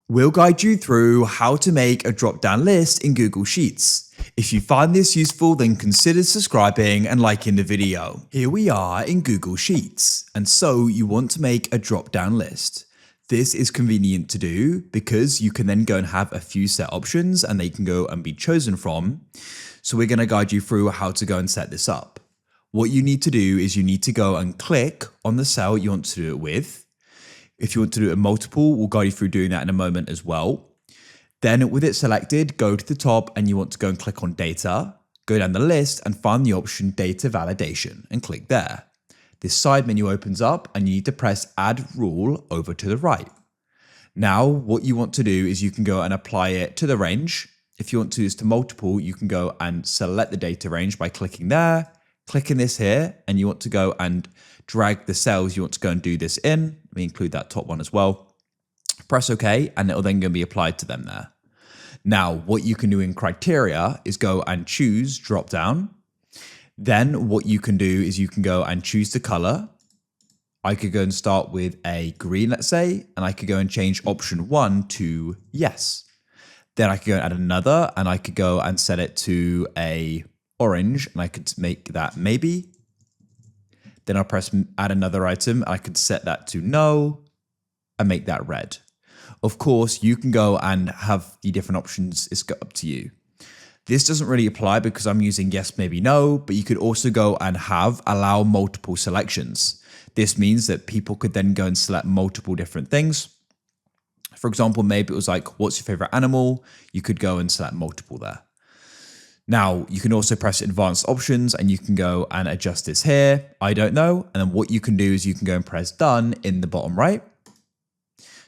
We'll guide you through how to make a drop-down list in Google Sheets. If you find this useful, then consider subscribing and liking the video. Here we are in Google Sheets, and so you want to make a drop-down list. This is convenient to do because you can then go and have a few set options and they can go and be chosen from. So we're going to guide you through how to go and set this up. What you need to do is you need to go and click on the cell you want to do it with. If you want to do it in multiple, we'll guide you through doing that in a moment as well. Then with it selected, go to the top and you want to go and click on data, go down the list and find the option data validation and click there. This side menu opens up and you need to press add rule over to the right. Now what you want to do is you can go and apply it to the range. If you want to do this to multiple, you can go and select the data range by clicking there, clicking this here, and you want to go and drag the cells you want to go and do this in. Let me include that top one as well. Press OK, and it'll then going to be applied to them there. Now, what you can do in criteria is go and choose drop down. Then what you can do is you can go and choose the color. I could go and start with a green, let's say, and I could go and change option 1 to yes. Then I could go and add another, and I could go and set it to a orange, and I could make that maybe. Then I'll press add another item. I could set that to no and make that red. Of course, you can go and have the different options. It's up to you. This doesn't really apply because I'm using yes, maybe, no, but you could also go and allow multiple selections. This means that people could then go and select multiple different things. For example, maybe it was like, what's your favorite animal? You could go and select multiple there. Now, you can also press advanced options and you can go and adjust this here. I don't know. And then what you can do is you can go and press done in the bottom right.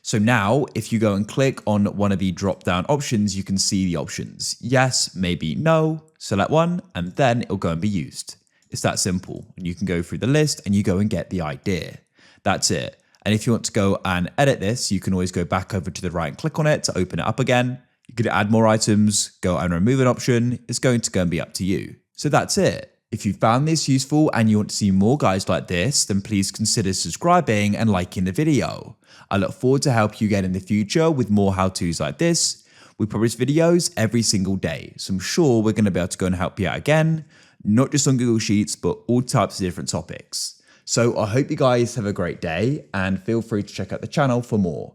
So now if you go and click on one of the drop down options, you can see the options. Yes, maybe, no, select one, and then it'll go and be used. It's that simple. And you can go through the list and you go and get the idea. That's it. And if you want to go and edit this, you can always go back over to the right and click on it to open it up again. You could add more items, go and remove an option. It's going to go and be up to you. So that's it. If you found this useful and you want to see more guides like this, then please consider subscribing and liking the video. I look forward to help you again in the future with more how-tos like this. We publish videos every single day, so I'm sure we're going to be able to go and help you out again, not just on Google Sheets, but all types of different topics. So I hope you guys have a great day and feel free to check out the channel for more.